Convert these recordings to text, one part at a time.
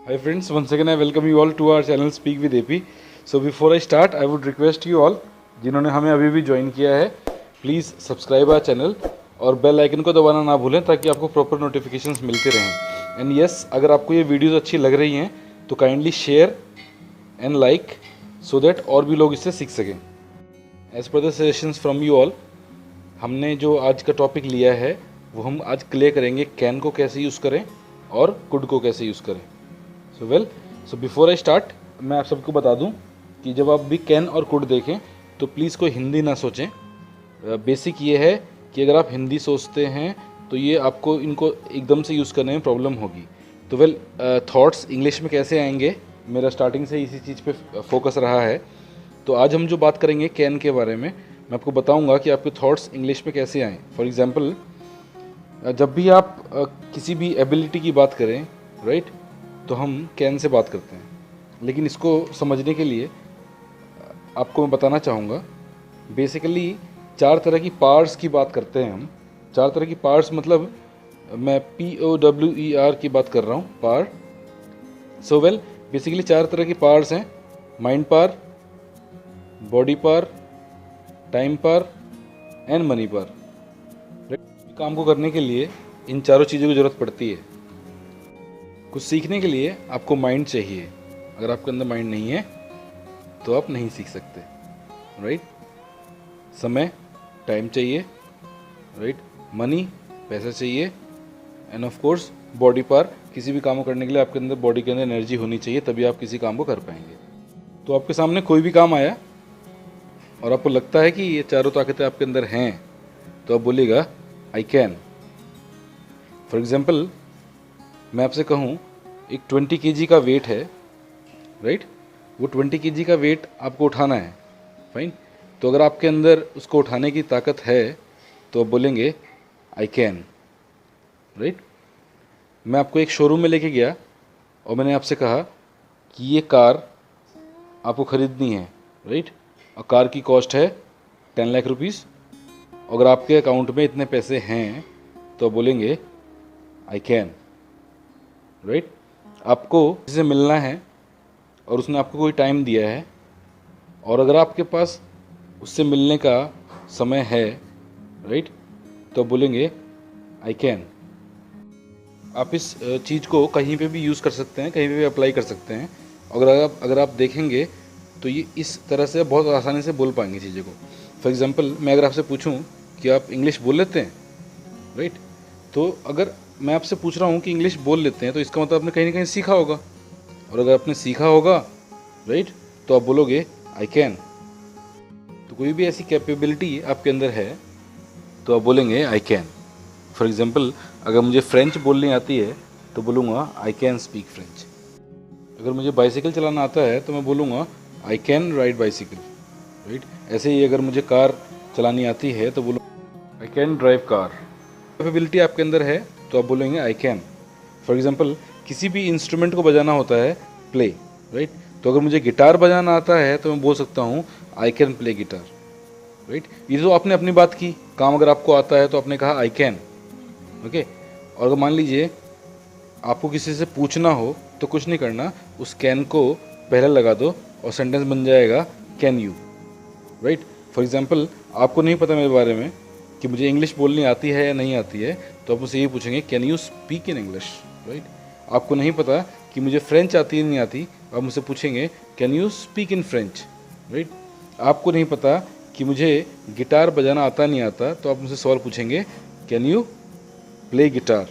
Hi friends, once again I welcome you all to our channel Speak with AP. So before I start, I would request you all जिन्होंने हमें अभी भी join किया है, please subscribe our channel और bell icon को दबाना ना भूलें ताकि आपको प्रॉपर नोटिफिकेशंस मिलते रहें। एंड यस, अगर आपको ये वीडियोस अच्छी लग रही हैं तो kindly share and like so that और भी लोग इससे सीख सकें। As per the suggestions from you all, हमने जो आज का टॉपिक लिया है वो हम आज क्लियर करेंगे कैन को कैसे यूज़ करें और कुड को कैसे यूज़ करें। सो बिफोर आई स्टार्ट, मैं आप सबको बता दूं कि जब आप भी कैन और कुड देखें तो प्लीज़ कोई हिंदी ना सोचें। बेसिक ये है कि अगर आप हिंदी सोचते हैं तो ये आपको इनको एकदम से यूज़ करने में प्रॉब्लम होगी। तो थॉट्स इंग्लिश में कैसे आएंगे, मेरा स्टार्टिंग से इसी चीज़ पे फोकस रहा है। तो आज हम जो बात करेंगे कैन के बारे में, मैं आपको बताऊंगा कि आपके थॉट्स इंग्लिश में कैसे आएँ। फॉर एग्जांपल, जब भी आप किसी भी एबिलिटी की बात करें, राइट, तो हम कैन से बात करते हैं। लेकिन इसको समझने के लिए आपको मैं बताना चाहूँगा, बेसिकली 4 तरह की पार्ट्स की बात करते हैं हम। 4 तरह की पार्ट्स मतलब मैं POWER की बात कर रहा हूँ, पार। बेसिकली 4 तरह की पार्ट्स हैं: mind part, body part, time part and money part. काम को करने के लिए इन चारों चीज़ों की ज़रूरत पड़ती है। कुछ सीखने के लिए आपको माइंड चाहिए। अगर आपके अंदर माइंड नहीं है तो आप नहीं सीख सकते, राइट। समय, टाइम चाहिए, राइट। मनी, पैसा चाहिए। एंड ऑफ कोर्स बॉडी पार, किसी भी काम को करने के लिए आपके अंदर बॉडी के अंदर एनर्जी होनी चाहिए, तभी आप किसी काम को कर पाएंगे। तो आपके सामने कोई भी काम आया और आपको लगता है कि ये चारों ताकतें आपके अंदर हैं, तो आप बोलिएगा आई कैन। फॉर एग्जाम्पल, मैं आपसे कहूँ एक 20 kg का वेट है, राइट। वो 20 kg का वेट आपको उठाना है, फाइन। तो अगर आपके अंदर उसको उठाने की ताकत है तो आप बोलेंगे आई कैन, राइट। मैं आपको एक शोरूम में लेके गया और मैंने आपसे कहा कि ये कार आपको ख़रीदनी है, राइट, और कार की कॉस्ट है 10 लाख रुपीज़। अगर आपके अकाउंट में इतने पैसे हैं तो आप बोलेंगे आई कैन, राइट। आपको किसी से मिलना है और उसने आपको कोई टाइम दिया है, और अगर आपके पास उससे मिलने का समय है, राइट, तो बोलेंगे आई कैन। आप इस चीज़ को कहीं पे भी यूज़ कर सकते हैं, कहीं पे भी अप्लाई कर सकते हैं। अगर आप देखेंगे तो ये इस तरह से बहुत आसानी से बोल पाएंगे चीज़ों को। फॉर एग्ज़ाम्पल, मैं अगर आपसे पूछूं कि आप इंग्लिश बोल लेते हैं, राइट, तो अगर मैं आपसे पूछ रहा हूँ कि इंग्लिश बोल लेते हैं तो इसका मतलब आपने कहीं ना कहीं सीखा होगा, और अगर आपने सीखा होगा, राइट, तो आप बोलोगे आई कैन। तो कोई भी ऐसी कैपेबिलिटी आपके अंदर है तो आप बोलेंगे आई कैन। फॉर एग्जांपल, अगर मुझे फ्रेंच बोलनी आती है तो बोलूँगा आई कैन स्पीक फ्रेंच। अगर मुझे बाइसिकल चलाना आता है तो मैं बोलूँगा I can ride bicycle, right. ऐसे ही अगर मुझे कार चलानी आती है तो बोलूँगा I can drive car. Capability आपके अंदर है तो आप बोलेंगे आई कैन। फॉर एग्जांपल, किसी भी इंस्ट्रूमेंट को बजाना होता है, प्ले, राइट। तो अगर मुझे गिटार बजाना आता है तो मैं बोल सकता हूँ आई कैन प्ले गिटार, राइट। ये तो आपने अपनी बात की। काम अगर आपको आता है तो आपने कहा आई कैन, ओके। और अगर मान लीजिए आपको किसी से पूछना हो तो कुछ नहीं करना, उस कैन को पहले लगा दो और सेंटेंस बन जाएगा can you, right. For example, आपको नहीं पता मेरे बारे में कि मुझे इंग्लिश बोलनी आती है या नहीं आती है, तो आप मुझसे यही पूछेंगे can you speak in English, right. आपको नहीं पता कि मुझे फ्रेंच आती है नहीं आती, आप मुझसे पूछेंगे can you speak in French, right. आपको नहीं पता कि मुझे गिटार बजाना आता नहीं आता, तो आप मुझसे सवाल पूछेंगे can you play guitar,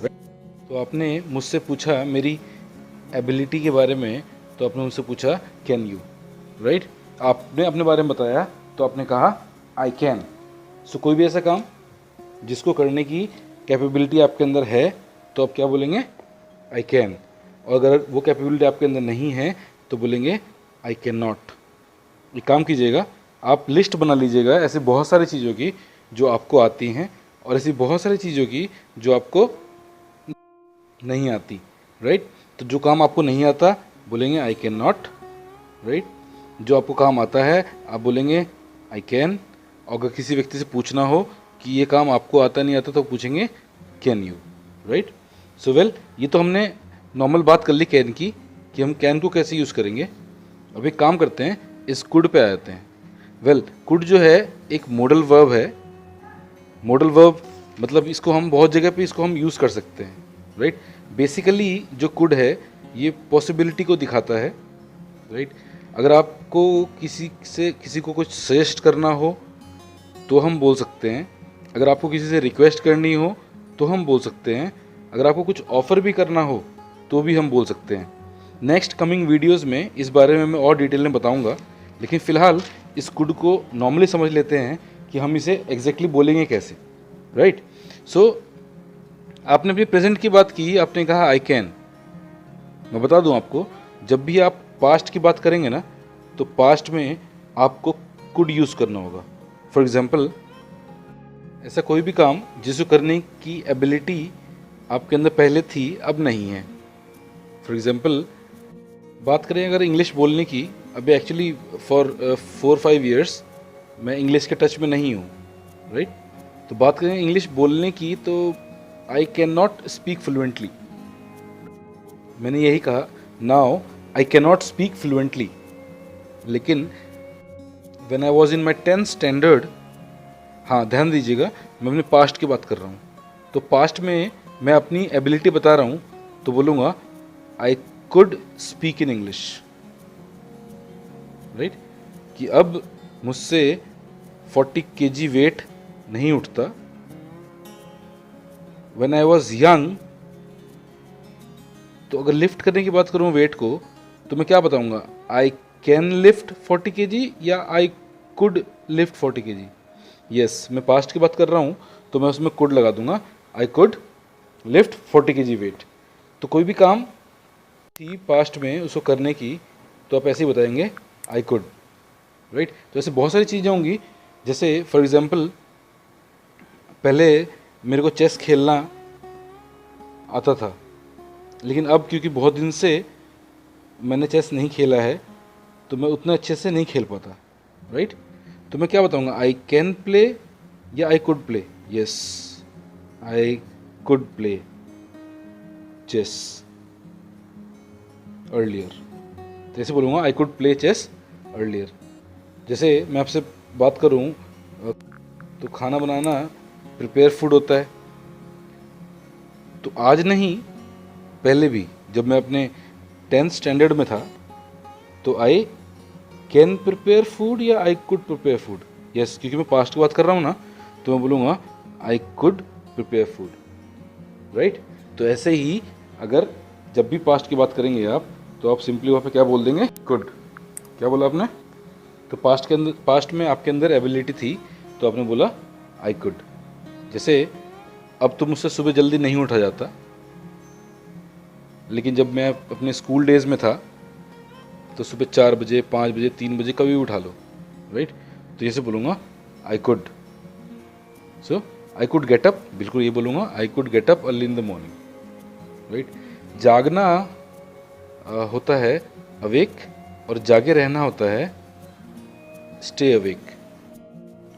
right. तो आपने मुझसे पूछा मेरी एबिलिटी के बारे में, तो आपने मुझसे पूछा कैन यू, राइट। आपने अपने बारे में बताया तो आपने कहा आई कैन। सो कोई भी ऐसा काम जिसको करने की कैपेबिलिटी आपके अंदर है तो आप क्या बोलेंगे आई कैन। और अगर वो कैपेबिलिटी आपके अंदर नहीं है तो बोलेंगे आई कैन नॉट। एक काम कीजिएगा, आप लिस्ट बना लीजिएगा ऐसे बहुत सारी चीज़ों की जो आपको आती हैं और ऐसी बहुत सारी चीज़ों की जो आपको नहीं आती, राइट। तो जो काम आपको नहीं आता बोलेंगे आई कैन नॉट, राइट। जो आपको काम आता है आप बोलेंगे आई कैन। और अगर किसी व्यक्ति से पूछना हो कि ये काम आपको आता नहीं आता तो पूछेंगे कैन यू, राइट। ये तो हमने नॉर्मल बात कर ली कैन की कि हम कैन को कैसे यूज़ करेंगे। अब एक काम करते हैं, इस कुड पे आ जाते हैं। वेल कुड जो है एक मॉडल वर्ब है। मॉडल वर्ब मतलब इसको हम बहुत जगह पे इसको हम यूज़ कर सकते हैं, राइट। बेसिकली जो कुड है ये पॉसिबिलिटी को दिखाता है, राइट। अगर आपको किसी को कुछ सजेस्ट करना हो तो हम बोल सकते हैं। अगर आपको किसी से रिक्वेस्ट करनी हो तो हम बोल सकते हैं। अगर आपको कुछ ऑफ़र भी करना हो तो भी हम बोल सकते हैं। नेक्स्ट कमिंग वीडियोस में इस बारे में मैं और डिटेल में बताऊंगा, लेकिन फ़िलहाल इस कुड को नॉर्मली समझ लेते हैं कि हम इसे एग्जैक्टली बोलेंगे कैसे, राइट। सो आपने अपनी प्रेजेंट की बात की, आपने कहा आई कैन। मैं बता दूं आपको, जब भी आप पास्ट की बात करेंगे ना तो पास्ट में आपको कुड यूज़ करना होगा। फॉर एग्जाम्पल, ऐसा कोई भी काम जिसको करने की एबिलिटी आपके अंदर पहले थी अब नहीं है। फॉर एग्जाम्पल बात करें अगर इंग्लिश बोलने की, अभी एक्चुअली फॉर 4-5 ईयर्स मैं इंग्लिश के टच में नहीं हूँ, राइट। तो बात करें इंग्लिश बोलने की तो I can not speak fluently. मैंने यही कहा, now I can not speak fluently. लेकिन when I was in my 10th standard, हाँ ध्यान दीजिएगा मैं अपने पास्ट की बात कर रहा हूँ, तो पास्ट में मैं अपनी एबिलिटी बता रहा हूँ तो बोलूँगा I could speak in English, right. कि अब मुझसे 40 kg वेट नहीं उठता। व्हेन आई वॉज यंग, तो अगर लिफ्ट करने की बात करूँ वेट को तो मैं क्या बताऊंगा, आई कैन लिफ्ट 40 kg या I could lift 40 kg। Yes, मैं पास्ट की बात कर रहा हूँ तो मैं उसमें कुड लगा दूंगा, I could lift 40 kg weight. तो कोई भी काम थी पास्ट में उसको करने की तो आप ऐसे ही बताएंगे आई कुड, राइट। तो ऐसे बहुत सारी चीज़ें होंगी, जैसे फॉर एग्जांपल पहले मेरे को चेस खेलना आता था, लेकिन अब क्योंकि बहुत दिन से मैंने चेस नहीं खेला है तो मैं उतना अच्छे से नहीं खेल पाता, राइट। तो मैं क्या बताऊंगा, आई कैन प्ले या I could play. Yes, I could play chess earlier. तो ऐसे बोलूँगा I could play chess earlier. जैसे मैं आपसे बात करूँ तो खाना बनाना प्रिपेयर फूड होता है। तो आज नहीं, पहले भी जब मैं अपने 10th स्टैंडर्ड में था तो आई कैन प्रिपेयर फूड या I could prepare food. Yes, क्योंकि मैं पास्ट की बात कर रहा हूँ ना तो मैं बोलूँगा I could prepare food, right. तो ऐसे ही अगर जब भी पास्ट की बात करेंगे आप तो आप सिंपली वहाँ पे क्या बोल देंगे, कुड। क्या बोला आपने, तो पास्ट में आपके अंदर एबिलिटी थी तो आपने बोला आई कुड। जैसे अब तो मुझसे सुबह जल्दी नहीं उठा जाता, लेकिन जब मैं अपने स्कूल डेज़ में था तो सुबह 4 बजे 5 बजे 3 बजे कभी भी उठा लो, राइट। तो जैसे बोलूँगा I could, so I could get up, बिल्कुल ये बोलूँगा I could get up early in the morning, right. जागना होता है अवेक और जागे रहना होता है स्टे अवेक।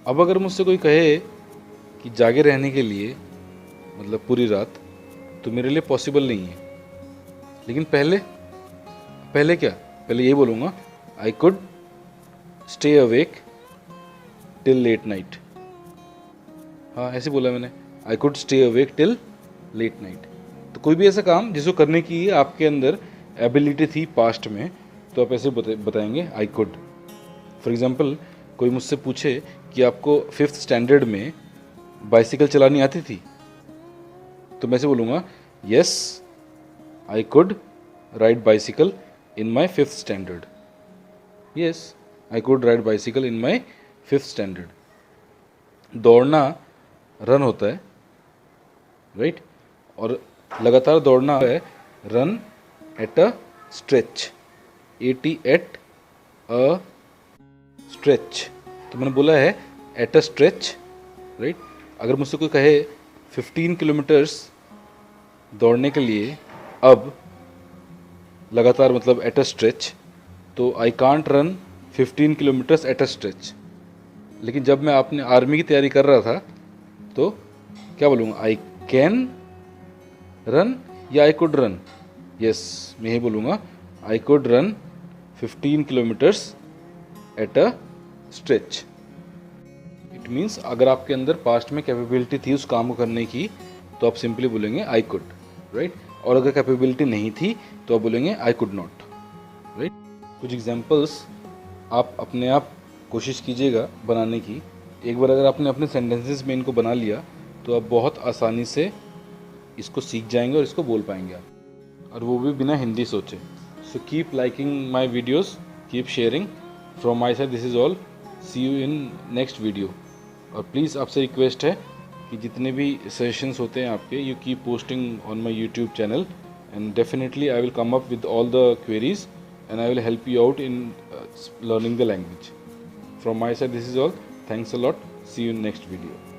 अब अगर मुझसे कोई कहे कि जागे रहने के लिए मतलब पूरी रात, तो मेरे लिए पॉसिबल नहीं है। लेकिन पहले क्या, पहले यही बोलूँगा I could stay awake till late night. हाँ ऐसे बोला मैंने, I could stay awake till late night. तो कोई भी ऐसा काम जिसको करने की आपके अंदर एबिलिटी थी पास्ट में तो आप ऐसे बताएंगे आई कुड। फॉर एग्जांपल कोई मुझसे पूछे कि आपको 5th स्टैंडर्ड में बाइसिकल चलानी आती थी, तो मैं ऐसे बोलूँगा yes I could ride bicycle in my 5th standard. Yes, I could ride bicycle in my 5th standard. दौड़ना रन होता है, राइट, और लगातार दौड़ना है run at a stretch, AT at a stretch. तो मैंने बोला है एट अ स्ट्रेच, राइट। अगर मुझसे कोई कहे 15 किलोमीटर्स दौड़ने के लिए अब लगातार मतलब एट अ स्ट्रेच, तो I can't run 15 kilometres at a stretch. लेकिन जब मैं अपने आर्मी की तैयारी कर रहा था तो क्या बोलूँगा, आई कैन रन या आई कुड रन। यस, मैं यही बोलूँगा, I could run 15 kilometres at a stretch. It means अगर आपके अंदर पास्ट में कैपेबिलिटी थी उस काम को करने की तो आप सिंपली बोलेंगे आई कुड, राइट। और अगर कैपेबिलिटी नहीं थी तो आप बोलेंगे आई कुड नॉट, राइट। कुछ एग्जांपल्स आप अपने आप कोशिश कीजिएगा बनाने की। एक बार अगर आपने अपने सेंटेंसेस में इनको बना लिया तो आप बहुत आसानी से इसको सीख जाएंगे और इसको बोल पाएंगे आप, और वो भी बिना हिंदी सोचे। So keep liking my videos, keep sharing. From my side this is all, see you in next video. और प्लीज़ आपसे रिक्वेस्ट है कि जितने भी सेशंस होते हैं आपके, you keep posting on my YouTube channel and definitely I will come up with all the queries and I will help you out in learning the language. From my side this is all. Thanks a lot. See you in next video.